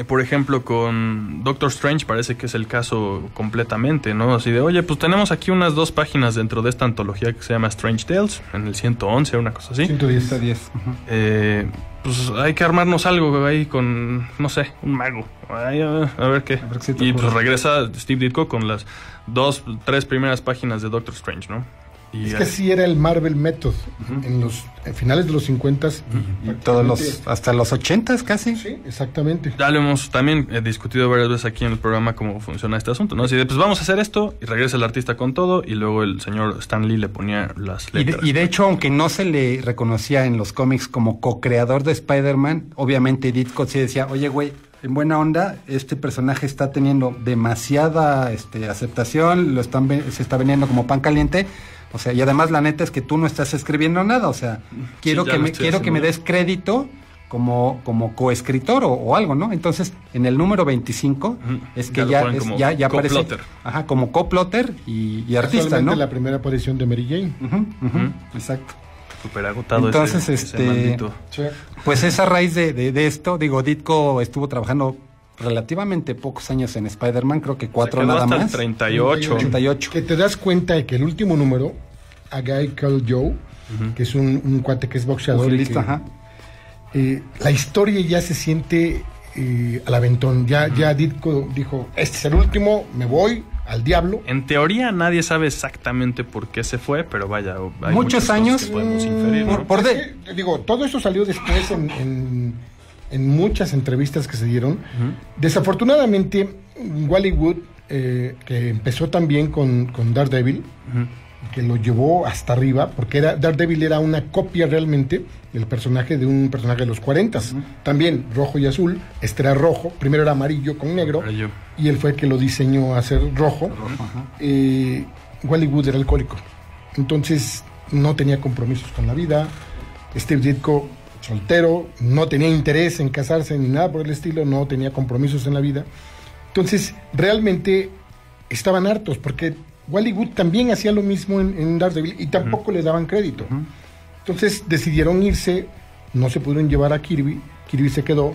Speaker 1: Por ejemplo, con Doctor Strange parece que es el caso completamente, ¿no? Así de, oye, pues tenemos aquí unas 2 páginas dentro de esta antología que se llama Strange Tales, en el 111, una cosa así.
Speaker 3: 110.
Speaker 2: Uh-huh.
Speaker 1: Pues hay que armarnos algo ahí con, no sé, un mago. Ay, a ver qué. Y pues regresa Steve Ditko con las 2-3 primeras páginas de Doctor Strange, ¿no?
Speaker 3: Es que así era el Marvel Method.
Speaker 1: Uh-huh.
Speaker 3: En finales de los 50s.
Speaker 2: Y todos hasta los 80s casi.
Speaker 3: Sí, exactamente.
Speaker 1: Ya lo hemos también discutido varias veces aquí en el programa cómo funciona este asunto, ¿no? Así de, pues vamos a hacer esto, y regresa el artista con todo, y luego el señor Stan Lee le ponía las letras.
Speaker 2: Y de hecho, aunque no se le reconocía en los cómics como co-creador de Spider-Man, obviamente Ditko sí decía, oye, güey, en buena onda, este personaje está teniendo demasiada aceptación, se está vendiendo como pan caliente. O sea, y además la neta es que tú no estás escribiendo nada, o sea, quiero que me des crédito como coescritor o algo, ¿no? Entonces, en el número 25
Speaker 1: Uh-huh.
Speaker 2: es que ya aparece como coplotter y artista, ¿no?
Speaker 3: La primera aparición de Mary Jane.
Speaker 2: Uh-huh. Exacto.
Speaker 1: Súper agotado.
Speaker 2: Entonces,
Speaker 1: ese maldito.
Speaker 3: Sí.
Speaker 2: Pues es a raíz de esto, digo, Ditko estuvo trabajando relativamente pocos años en Spider-Man, creo que 4 nada
Speaker 1: hasta
Speaker 2: más.
Speaker 1: El 38.
Speaker 3: Que te das cuenta de que el último número, A Guy Called Joe,
Speaker 1: Uh-huh.
Speaker 3: que es un cuate que es boxeador.
Speaker 2: Pugilista,
Speaker 3: y que,
Speaker 2: ajá.
Speaker 3: La historia ya se siente al aventón. Ya Ditko dijo, este es el último, me voy al diablo.
Speaker 1: En teoría nadie sabe exactamente por qué se fue, pero vaya, hay
Speaker 2: Muchos
Speaker 1: muchas
Speaker 2: años,
Speaker 1: cosas que podemos inferir, ¿no?
Speaker 3: Digo, todo eso salió después en muchas entrevistas que se dieron.
Speaker 1: Uh-huh.
Speaker 3: Desafortunadamente, Wally Wood, que empezó también con Daredevil,
Speaker 1: Uh-huh.
Speaker 3: que lo llevó hasta arriba, porque Daredevil era una copia realmente del personaje de un personaje de los 40. También rojo y azul, este era rojo, primero era amarillo con negro, y él fue el que lo diseñó a ser rojo. Wally Wood era alcohólico, entonces no tenía compromisos con la vida. Steve Ditko, soltero, no tenía interés en casarse ni nada por el estilo, no tenía compromisos en la vida. Entonces realmente estaban hartos, porque Wally Wood también hacía lo mismo en Daredevil y tampoco le daban crédito. Entonces decidieron irse, no se pudieron llevar a Kirby se quedó.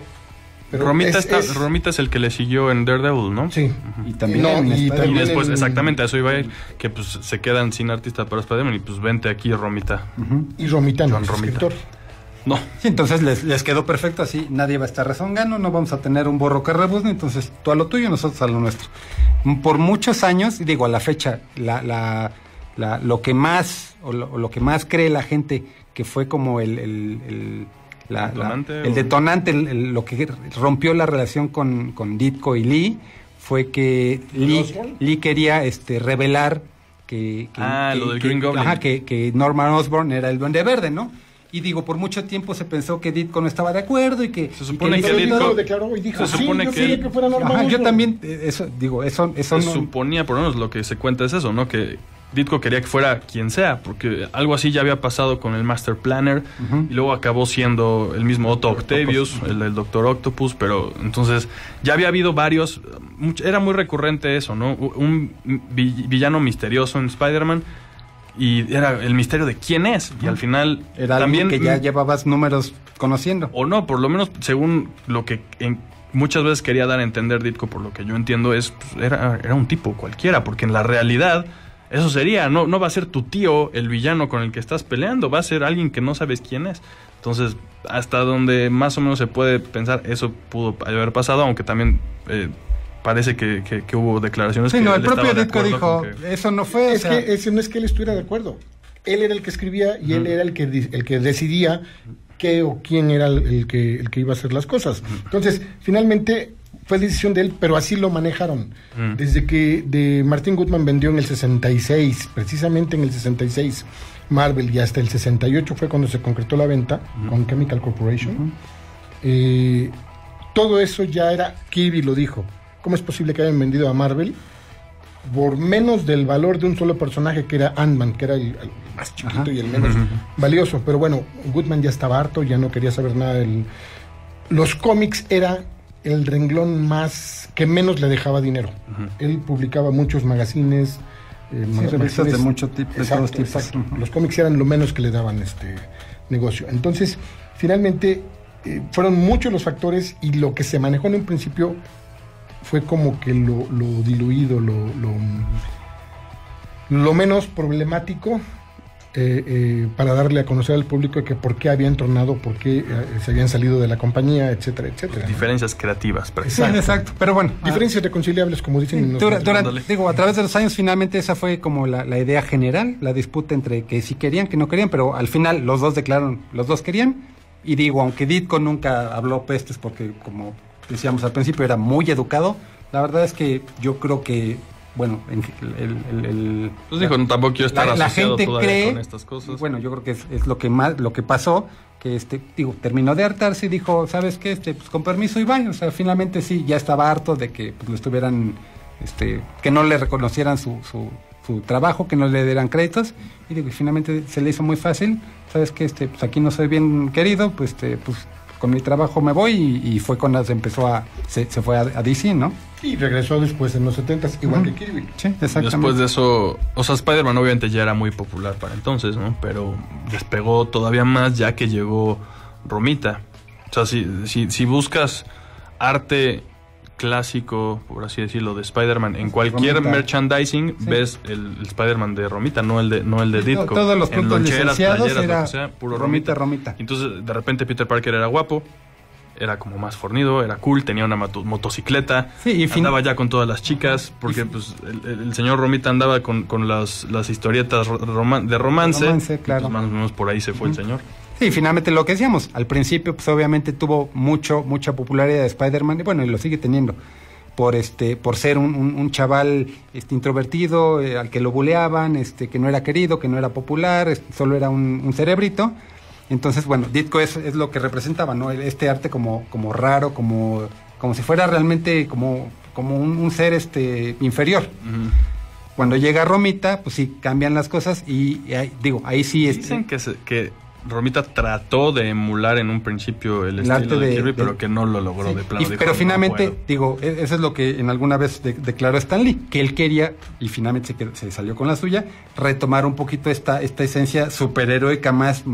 Speaker 3: Pero
Speaker 1: Romita es el que le siguió en Daredevil, ¿no?
Speaker 3: Sí.
Speaker 2: Y también
Speaker 1: y después, exactamente, a eso iba a ir, que pues se quedan sin artista para Spider-Man y pues vente aquí, Romita.
Speaker 3: Y Romita no,
Speaker 1: escritor. No.
Speaker 2: Sí, entonces les quedó perfecto así, nadie va a estar rezongando, no vamos a tener un borro que rebuzne, entonces tú a lo tuyo, nosotros a lo nuestro. Por muchos años, digo, a la fecha, lo que más lo que más cree la gente que fue como el detonante, lo que rompió la relación con Ditko y Lee, fue que Lee quería revelar
Speaker 1: lo del Green Goblin.
Speaker 2: Que Norman Osborn era el Duende Verde, ¿no? Y digo, por mucho tiempo se pensó que Ditko no estaba de acuerdo y que...
Speaker 1: Se supone que
Speaker 3: Ditko
Speaker 1: Ditko
Speaker 3: declaró y dijo,
Speaker 1: se supone que
Speaker 3: fuera Norman Osborn.
Speaker 2: Yo también, eso
Speaker 1: se suponía, por lo menos lo que se cuenta es eso, ¿no? Que Ditko quería que fuera quien sea, porque algo así ya había pasado con el Master Planner, y luego acabó siendo el mismo Otto Octavius, el del Doctor Octopus, pero entonces ya había habido varios, era muy recurrente eso, ¿no? Un villano misterioso en Spider-Man, y era el misterio de quién es, y al final
Speaker 2: era también que ya llevabas números conociendo.
Speaker 1: O no, por lo menos según lo que muchas veces quería dar a entender Ditko, por lo que yo entiendo, es pues, era un tipo cualquiera, porque en la realidad eso sería, no va a ser tu tío el villano con el que estás peleando, va a ser alguien que no sabes quién es. Entonces, hasta donde más o menos se puede pensar, eso pudo haber pasado, aunque también parece que hubo declaraciones.
Speaker 2: Sí, el propio Ditko dijo, eso no fue.
Speaker 3: Que no es que él estuviera de acuerdo. Él era el que escribía y él era el que decidía qué o quién era el que iba a hacer las cosas. Entonces, finalmente fue decisión de él, pero así lo manejaron. Desde que de Martin Goodman vendió en el 66, precisamente en el 66, Marvel, y hasta el 68 fue cuando se concretó la venta con Chemical Corporation. Todo eso ya era, Kirby lo dijo. ¿Cómo es posible que hayan vendido a Marvel por menos del valor de un solo personaje, que era Ant-Man, que era el más chiquito y el menos valioso? Pero bueno, Goodman ya estaba harto, ya no quería saber nada del... Los cómics era el renglón más que menos le dejaba dinero. Él publicaba muchos magazines,
Speaker 2: revistas de muchos tipos, de todos tipos.
Speaker 3: Exacto. Los cómics eran lo menos que le daban negocio. Entonces, finalmente, fueron muchos los factores, y lo que se manejó en un principio fue como que lo diluido, lo menos problemático, para darle a conocer al público que por qué habían tronado, por qué se habían salido de la compañía, etcétera, etcétera.
Speaker 1: Diferencias creativas.
Speaker 2: Exacto. Pero bueno,
Speaker 3: diferencias reconciliables, como dicen.
Speaker 2: A través de los años, finalmente esa fue como la idea general, la disputa entre que sí querían, que no querían, pero al final los dos declararon, los dos querían. Y digo, aunque Ditko nunca habló pestes, porque como decíamos al principio era muy educado, la verdad es que yo creo que bueno,
Speaker 1: pues dijo, tampoco quiero estar asociado
Speaker 2: gente
Speaker 1: todavía
Speaker 2: cree,
Speaker 1: con estas cosas.
Speaker 2: Bueno, yo creo que es lo que pasó, que terminó de hartarse y dijo, ¿sabes qué? Pues con permiso y vaya. O sea, finalmente sí, ya estaba harto de que pues, lo estuvieran, que no le reconocieran su trabajo, que no le dieran créditos, y digo, y finalmente se le hizo muy fácil, ¿sabes qué? Pues aquí no soy bien querido, pues con mi trabajo me voy, y fue cuando se fue a DC, ¿no?
Speaker 3: Y regresó después en los 70s, igual que Kirby.
Speaker 2: Sí, exactamente.
Speaker 1: Después de eso, o sea, Spider-Man obviamente ya era muy popular para entonces, ¿no? Pero despegó todavía más ya que llegó Romita. O sea, si buscas arte clásico, por así decirlo, de Spider-Man en cualquier Romita. Merchandising, sí. Ves el Spider-man de Romita, no el de Ditko.
Speaker 2: Todos los puntos licenciados era
Speaker 1: lo que sea, puro Romita. Entonces, de repente Peter Parker era guapo, era como más fornido, era cool, tenía una motocicleta, sí, andaba ya con todas las chicas, porque pues el señor Romita andaba con las historietas de romance,
Speaker 2: claro.
Speaker 1: Pues más o menos por ahí se fue el señor.
Speaker 2: Sí, finalmente lo que decíamos, al principio pues obviamente tuvo mucha popularidad de Spider-Man, y bueno, y lo sigue teniendo. por ser un chaval introvertido, al que lo buleaban, que no era querido, que no era popular, solo era un cerebrito. Entonces, bueno, Ditko es lo que representaba, ¿no? Este arte como raro, como si fuera realmente como un ser inferior. Uh-huh. Cuando llega Romita, pues sí, cambian las cosas y ahí sí...
Speaker 1: Dicen que Romita trató de emular en un principio el estilo de Kirby, pero que no lo logró, sí, de plano.
Speaker 2: Pero finalmente, eso es lo que en alguna vez declaró Stan Lee, que él quería, y finalmente se salió con la suya, retomar un poquito esta esencia superheroica más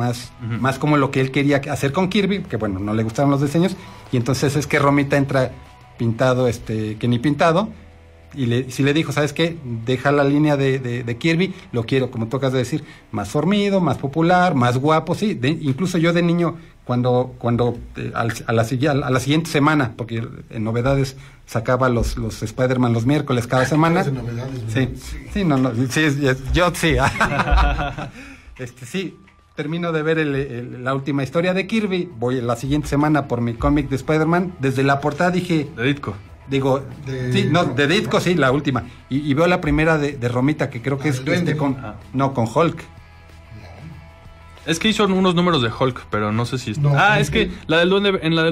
Speaker 2: como lo que él quería hacer con Kirby, que bueno, no le gustaron los diseños, y entonces es que Romita entra pintado, que ni pintado, y si le dijo, ¿sabes qué? Deja la línea de Kirby, lo quiero, como tocas de decir, más formido, más popular, más guapo, sí. Incluso yo de niño, cuando a la siguiente semana, porque en novedades sacaba los Spider-Man los miércoles cada semana. Yo sí. Sí, termino de ver la última historia de Kirby, voy la siguiente semana por mi cómic de Spider-Man, desde la portada dije...
Speaker 1: De Ditko.
Speaker 2: De Ditko, sí, la última. Y veo la primera de Romita, que creo que es con Hulk.
Speaker 1: Es que hizo unos números de Hulk, pero no sé si... es que en la del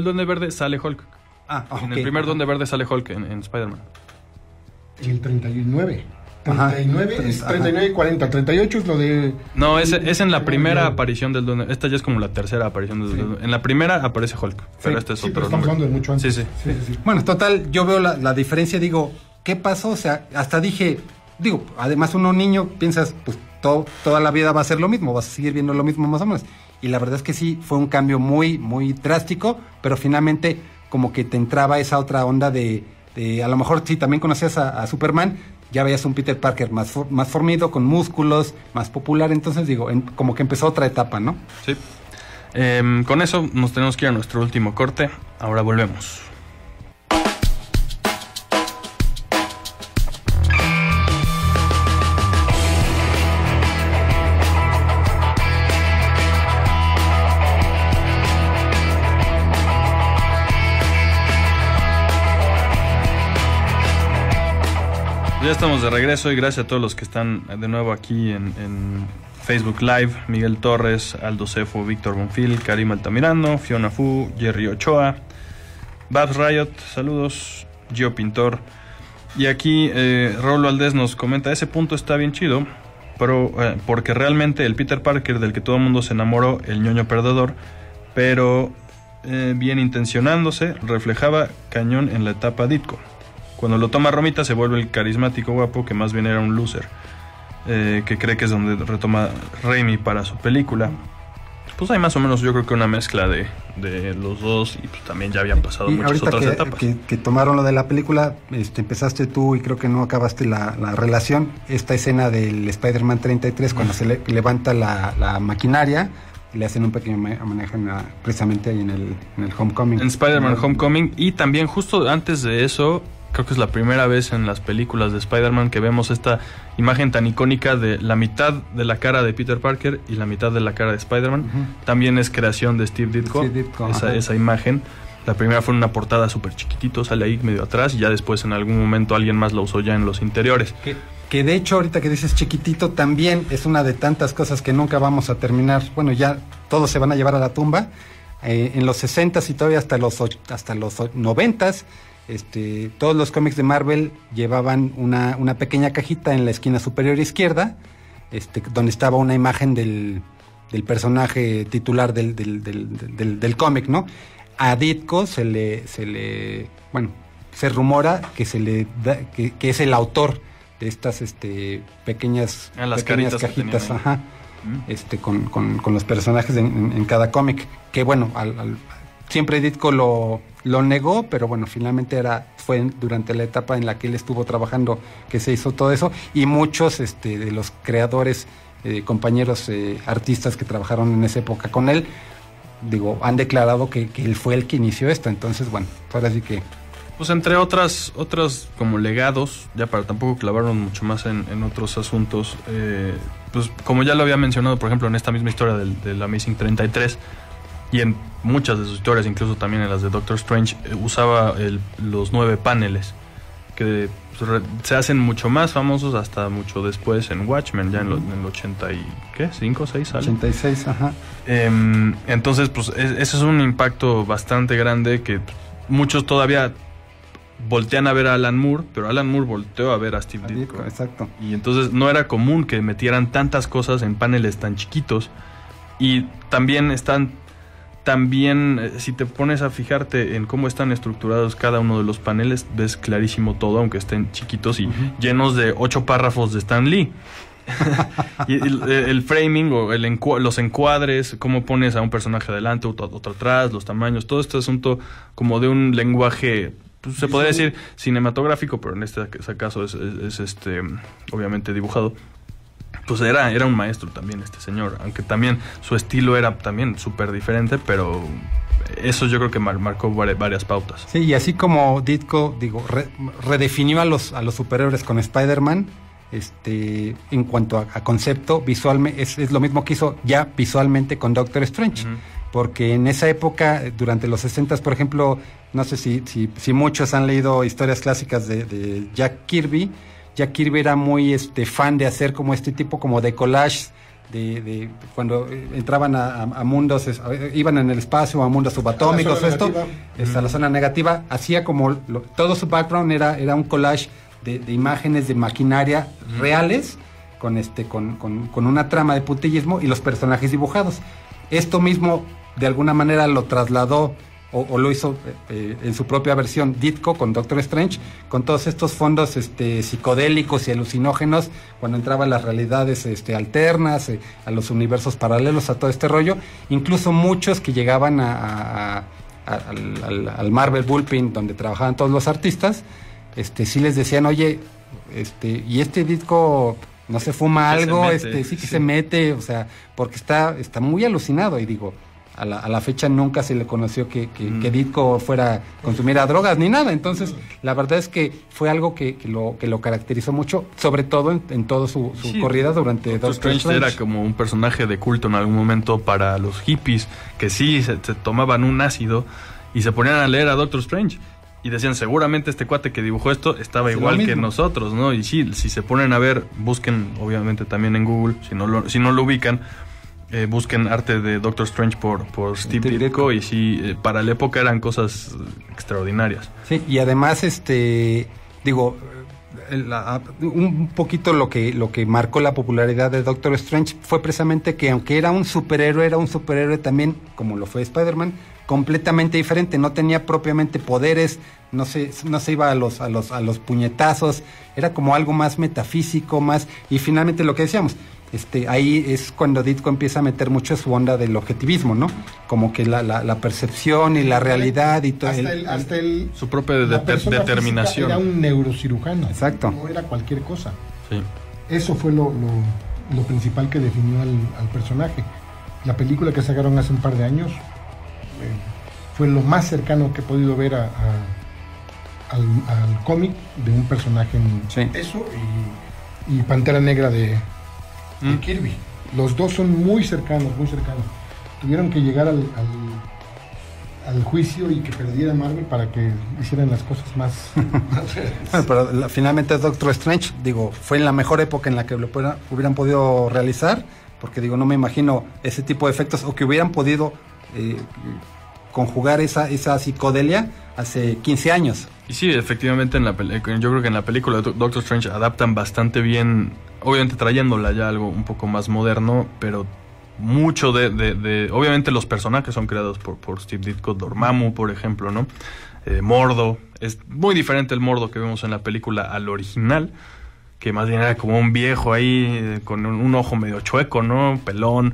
Speaker 1: Duende Verde sale Hulk. En el primer Duende Verde sale Hulk en Spider-Man.
Speaker 3: Y el 39. 39 es 39 y 40. 38 es lo de...
Speaker 1: No, es en la primera aparición del Duende. Esta ya es como la tercera aparición del Duende. En la primera aparece Hulk, pero este es otro.
Speaker 3: Pero estamos hablando de mucho antes.
Speaker 1: Sí.
Speaker 2: Bueno, total, yo veo la diferencia, digo, ¿qué pasó? O sea, hasta dije, además uno niño, piensas, pues toda la vida va a ser lo mismo, vas a seguir viendo lo mismo más o menos. Y la verdad es que sí, fue un cambio muy, muy drástico, pero finalmente como que te entraba esa otra onda de a lo mejor sí, también conocías a Superman, ya veías un Peter Parker más formido, con músculos, más popular, entonces como que empezó otra etapa, ¿no?
Speaker 1: Sí. Con eso nos tenemos que ir a nuestro último corte, ahora volvemos. Ya estamos de regreso y gracias a todos los que están de nuevo aquí en Facebook Live. Miguel Torres, Aldo Cefo, Víctor Bonfil, Karim Altamirano, Fiona Fu, Jerry Ochoa, Babs Riot, saludos, Gio Pintor. Y aquí Raúl Valdés nos comenta, ese punto está bien chido, pero porque realmente el Peter Parker del que todo el mundo se enamoró, el ñoño perdedor, pero bien intencionándose, reflejaba cañón en la etapa Ditko. Cuando lo toma Romita se vuelve el carismático guapo que más bien era un loser, que cree que es donde retoma Raimi para su película. Pues hay más o menos yo creo que una mezcla de los dos y pues también ya habían pasado muchas otras etapas.
Speaker 2: Que tomaron lo de la película, empezaste tú y creo que no acabaste la relación, esta escena del Spider-Man 33 cuando se levanta la maquinaria, le hacen un pequeño homenaje precisamente ahí en el Homecoming.
Speaker 1: En Spider-Man Homecoming, y también justo antes de eso... Creo que es la primera vez en las películas de Spider-Man que vemos esta imagen tan icónica de la mitad de la cara de Peter Parker y la mitad de la cara de Spider-Man. Uh-huh. También es creación de Steve Ditko, esa imagen. La primera fue en una portada súper chiquitito, sale ahí medio atrás y ya después en algún momento alguien más la usó ya en los interiores.
Speaker 2: Que de hecho ahorita que dices chiquitito también es una de tantas cosas que nunca vamos a terminar. Bueno, ya todos se van a llevar a la tumba. En los 60s y todavía hasta los 90s, todos los cómics de Marvel llevaban una pequeña cajita en la esquina superior izquierda, donde estaba una imagen del personaje titular del cómic, ¿no? A Ditko se rumora que se le da, que es el autor de estas pequeñas cajitas, con los personajes en cada cómic, que bueno, siempre Ditko lo negó, pero bueno, finalmente fue durante la etapa en la que él estuvo trabajando que se hizo todo eso, y muchos de los creadores, compañeros artistas que trabajaron en esa época con él, han declarado que él fue el que inició esto. Entonces, bueno, ahora sí que...
Speaker 1: Pues entre otras como legados, ya para tampoco clavarnos mucho más en otros asuntos, pues como ya lo había mencionado, por ejemplo, en esta misma historia del Amazing 33, y en muchas de sus historias, incluso también en las de Doctor Strange, usaba los 9 paneles. que se hacen mucho más famosos hasta mucho después en Watchmen, ya en el 80 y ¿qué? ¿5, 6 sale?
Speaker 2: 86, ajá.
Speaker 1: Entonces, pues ese es un impacto bastante grande que muchos todavía voltean a ver a Alan Moore, pero Alan Moore volteó a ver a Steve Ditko.
Speaker 2: Exacto.
Speaker 1: Y entonces no era común que metieran tantas cosas en paneles tan chiquitos. Y también si te pones a fijarte en cómo están estructurados cada uno de los paneles, ves clarísimo todo, aunque estén chiquitos y llenos de 8 párrafos de Stan Lee. Y el framing o los encuadres, cómo pones a un personaje adelante, otro atrás, los tamaños, todo este asunto como de un lenguaje, pues, se podría decir cinematográfico, pero en este caso es obviamente dibujado. Pues era un maestro también este señor, aunque también su estilo era también súper diferente, pero eso yo creo que marcó varias pautas.
Speaker 2: Sí, y así como Ditko, redefinió a los superhéroes con Spider-Man, en cuanto a concepto, visualmente, es lo mismo que hizo ya visualmente con Doctor Strange. Uh-huh. Porque en esa época, durante los 60s, por ejemplo, no sé si muchos han leído historias clásicas de Jack Kirby. Jack Kirby era muy fan de hacer como tipo como de collage, de cuando entraban a mundos, iban en el espacio, a mundos subatómicos, a la zona negativa, hacía como todo su background era un collage de imágenes de maquinaria reales, con una trama de puntillismo y los personajes dibujados. Esto mismo de alguna manera lo trasladó o lo hizo en su propia versión Ditko con Doctor Strange, con todos estos fondos psicodélicos y alucinógenos, cuando entraban las realidades alternas, a los universos paralelos, a todo este rollo. Incluso muchos que llegaban al Marvel Bullpen, donde trabajaban todos los artistas, sí les decían, oye, y Ditko no se fuma algo, sí que se mete, o sea, porque está muy alucinado. Y digo, a la fecha nunca se le conoció que Ditko consumiera drogas ni nada. Entonces, la verdad es que fue algo que lo caracterizó mucho, sobre todo en toda su corrida durante
Speaker 1: Doctor Strange. Era como un personaje de culto en algún momento para los hippies, que sí se tomaban un ácido y se ponían a leer a Doctor Strange. Y decían, seguramente este cuate que dibujó esto estaba igual que nosotros, ¿no? Y sí, si se ponen a ver, busquen, obviamente también en Google, si no lo ubican, busquen arte de Doctor Strange por Steve Ditko, y sí, para la época eran cosas extraordinarias.
Speaker 2: Sí, y además, un poquito lo que marcó la popularidad de Doctor Strange fue precisamente que, aunque era un superhéroe también, como lo fue Spider-Man, completamente diferente. No tenía propiamente poderes, no se iba a los puñetazos, era como algo más metafísico, y finalmente lo que decíamos, ahí es cuando Ditko empieza a meter mucho su onda del objetivismo, ¿no? Como que la percepción y la realidad y todo.
Speaker 1: Su propia determinación.
Speaker 3: Era un neurocirujano.
Speaker 2: Exacto.
Speaker 3: No era cualquier cosa.
Speaker 1: Sí.
Speaker 3: Eso fue lo principal que definió al personaje. La película que sacaron hace un par de años fue lo más cercano que he podido ver al cómic de un personaje en eso, y Pantera Negra de Kirby. Los dos son muy cercanos. Tuvieron que llegar al juicio y que perdiera Marvel para que hicieran las cosas más
Speaker 2: bueno, pero finalmente Doctor Strange, fue en la mejor época en la que lo hubieran podido realizar, porque no me imagino ese tipo de efectos, o que hubieran podido conjugar esa psicodelia hace 15 años.
Speaker 1: Y sí, efectivamente, yo creo que en la película de Doctor Strange adaptan bastante bien, obviamente trayéndola ya algo un poco más moderno, pero mucho de obviamente los personajes son creados por Steve Ditko. Dormammu, por ejemplo, ¿no? Mordo, es muy diferente el Mordo que vemos en la película al original, que más bien era como un viejo ahí con un ojo medio chueco, ¿no? Pelón,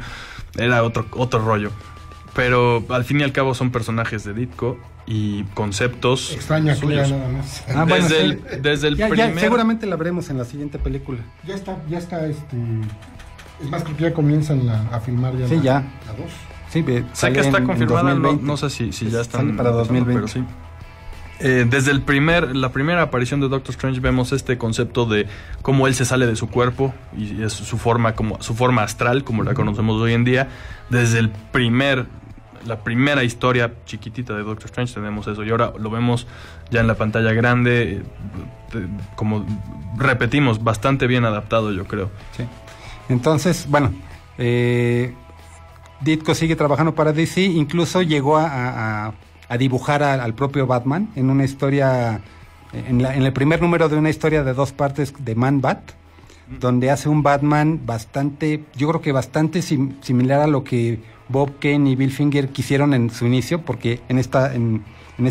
Speaker 1: era otro rollo. Pero al fin y al cabo son personajes de Ditko y conceptos
Speaker 3: extraña
Speaker 1: suyos.
Speaker 3: Nada más.
Speaker 1: Desde el primer...
Speaker 2: seguramente la veremos en la siguiente película.
Speaker 3: Ya está es más, creo que ya comienzan a filmar ya la 2.
Speaker 2: Sí,
Speaker 1: sé que está confirmada, no sé si ya están
Speaker 2: para 2020.
Speaker 1: Pero sí. Desde la primera aparición de Doctor Strange vemos este concepto de cómo él se sale de su cuerpo y es su forma astral, como la conocemos hoy en día. Desde el primer la primera historia chiquitita de Doctor Strange tenemos eso, y ahora lo vemos ya en la pantalla grande, como repetimos, bastante bien adaptado, yo creo.
Speaker 2: Sí. Entonces, bueno, Ditko sigue trabajando para DC, incluso llegó a dibujar al propio Batman en una historia, en el primer número de una historia de 2 partes de Man-Bat, donde hace un Batman bastante, yo creo que bastante similar a lo que Bob Kane y Bill Finger quisieron en su inicio, porque en esta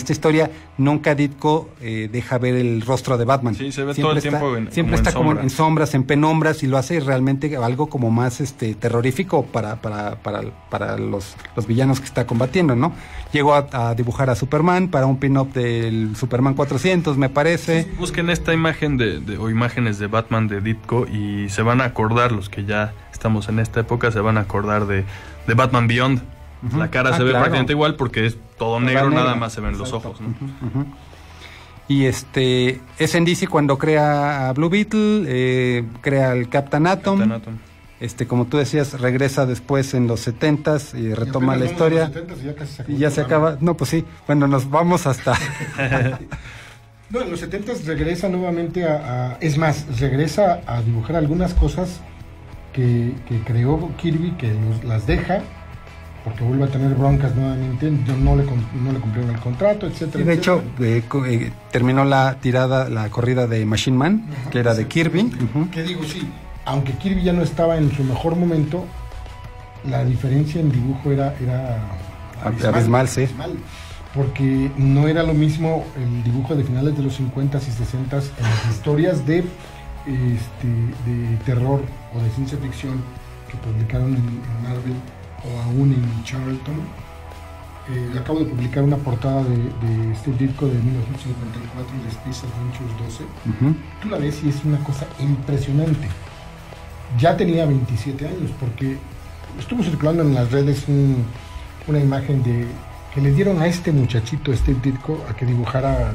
Speaker 2: historia nunca Ditko deja ver el rostro de Batman.
Speaker 1: Sí, se ve todo el tiempo
Speaker 2: siempre está como en sombras, en penumbras, y lo hace realmente algo como más terrorífico para los villanos que está combatiendo, ¿no? Llegó a dibujar a Superman para un pin-up del Superman 400, me parece.
Speaker 1: Sí, busquen esta imagen o imágenes de Batman de Ditko y se van a acordar, los que ya estamos en esta época, se van a acordar de Batman Beyond. Uh-huh. La cara se ve prácticamente igual porque es todo negro, nada más se ven los ojos, ¿no?
Speaker 2: Uh-huh. Y es en DC cuando crea a Blue Beetle, crea al Captain Atom. Como tú decías, regresa después en los 70s y retoma la historia. Y ya se acaba. No, pues sí. Bueno, nos vamos hasta...
Speaker 3: No, en los 70s regresa nuevamente es más, regresa a dibujar algunas cosas que creó Kirby, que las deja porque vuelve a tener broncas nuevamente, no le cumplieron el contrato, etcétera.
Speaker 2: Y de hecho, terminó la corrida de Machine Man, que era de Kirby.
Speaker 3: Que digo, sí, aunque Kirby ya no estaba en su mejor momento, la diferencia en dibujo era
Speaker 2: abismal, sí.
Speaker 3: Porque no era lo mismo el dibujo de finales de los 50s y 60s en las historias de terror o de ciencia ficción que publicaron en Marvel o aún en Charlton. Acabo de publicar una portada de Steve Ditko de 1954 de Space Adventures 12. Uh-huh. Tú la ves y es una cosa impresionante. Ya tenía 27 años, porque estuvo circulando en las redes una imagen que le dieron a este muchachito Steve Ditko a que dibujara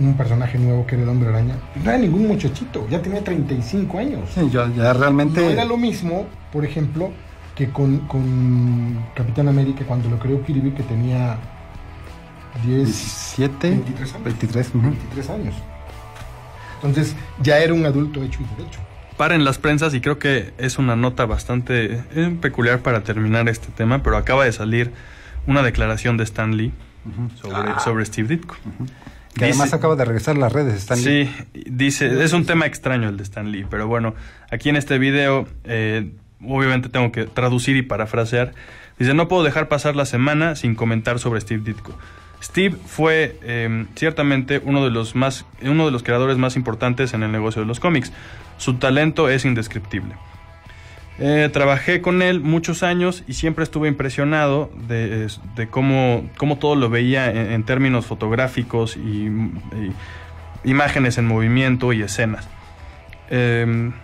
Speaker 3: un personaje nuevo que era el Hombre Araña. No era ningún muchachito, ya tenía 35 años.
Speaker 2: Sí, ya realmente...
Speaker 3: No era lo mismo, por ejemplo, que con Capitán América cuando lo creó Kirby, que tenía
Speaker 2: 23
Speaker 3: años. Entonces ya era un adulto hecho y derecho.
Speaker 1: Paren las prensas, y creo que es una nota bastante peculiar para terminar este tema, pero acaba de salir una declaración de Stan Lee sobre Steve Ditko.
Speaker 2: Uh-huh. Que además acaba de regresar a las redes, Stan Lee.
Speaker 1: Sí, dice, es un tema extraño el de Stan Lee, pero bueno, aquí en este video... obviamente tengo que traducir y parafrasear. Dice: no puedo dejar pasar la semana sin comentar sobre Steve Ditko. Steve fue ciertamente uno de los creadores más importantes en el negocio de los cómics. Su talento es indescriptible. Trabajé con él muchos años y siempre estuve impresionado de cómo todo lo veía en términos fotográficos y imágenes en movimiento y escenas. Él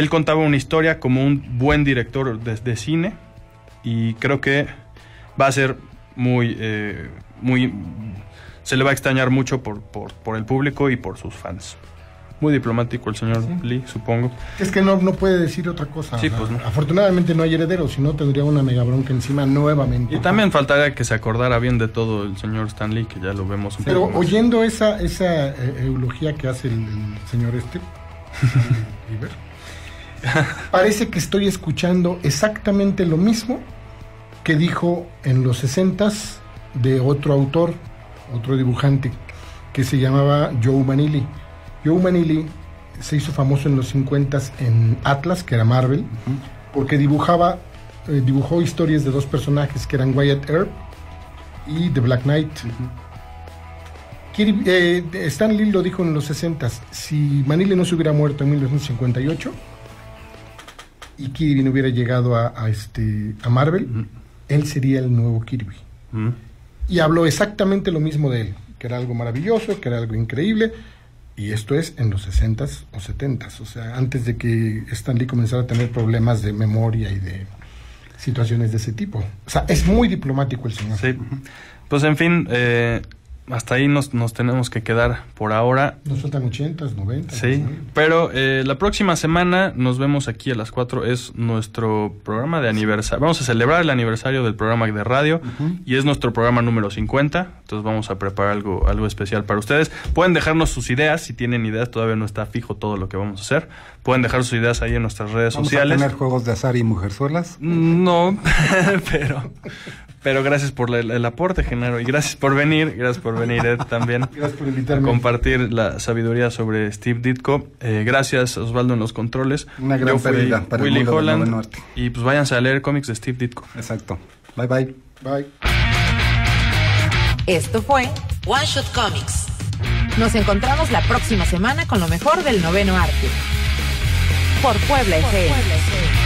Speaker 1: contaba una historia como un buen director de cine, y creo que va a ser muy se le va a extrañar mucho por el público y por sus fans. Muy diplomático el señor Lee, supongo.
Speaker 3: Es que no puede decir otra cosa.
Speaker 1: Sí, pues no.
Speaker 3: Afortunadamente no hay heredero, si no tendría una mega bronca encima nuevamente.
Speaker 1: Y también faltaría que se acordara bien de todo el señor Stan Lee, que ya lo vemos un
Speaker 3: poco.
Speaker 1: Pero
Speaker 3: oyendo esa eulogía que hace el señor parece que estoy escuchando exactamente lo mismo que dijo en los 60s de otro autor, otro dibujante, que se llamaba Joe Manili. Joe Manili se hizo famoso en los 50s en Atlas, que era Marvel, porque dibujó historias de 2 personajes que eran Wyatt Earp y The Black Knight. Stan Lee lo dijo en los 60s: si Manili no se hubiera muerto en 1958 y Kirby no hubiera llegado a Marvel, él sería el nuevo Kirby. Y habló exactamente lo mismo de él, que era algo maravilloso, que era algo increíble. Y esto es en los 60s o 70s, o sea, antes de que Stan Lee comenzara a tener problemas de memoria y de situaciones de ese tipo. O sea, es muy diplomático el señor.
Speaker 1: Sí. Pues en fin, hasta ahí nos tenemos que quedar por ahora.
Speaker 3: Nos faltan 80s, 90s.
Speaker 1: Sí,
Speaker 3: ¿no?
Speaker 1: pero la próxima semana nos vemos aquí a las 4. Es nuestro programa de aniversario. Vamos a celebrar el aniversario del programa de radio y es nuestro programa número 50. Entonces vamos a preparar algo especial para ustedes. Pueden dejarnos sus ideas, si tienen ideas, todavía no está fijo todo lo que vamos a hacer. Pueden dejar sus ideas ahí en nuestras redes sociales.
Speaker 2: ¿Vamos a tener juegos de azar y mujerzuelas?
Speaker 1: No, pero gracias por el aporte, Genaro, y gracias por venir, Ed, también.
Speaker 3: Gracias por invitarme.
Speaker 1: A compartir la sabiduría sobre Steve Ditko. Gracias, Osvaldo, en los controles.
Speaker 2: Una gran pérdida para
Speaker 1: Willy
Speaker 2: el mundo
Speaker 1: Holland,
Speaker 2: del Noveno Arte.
Speaker 1: y pues váyanse a leer cómics de Steve Ditko.
Speaker 2: Exacto. Bye, bye.
Speaker 3: Bye.
Speaker 4: Esto fue
Speaker 5: One Shot Comics.
Speaker 4: Nos encontramos la próxima semana con lo mejor del noveno arte. Por Puebla FM.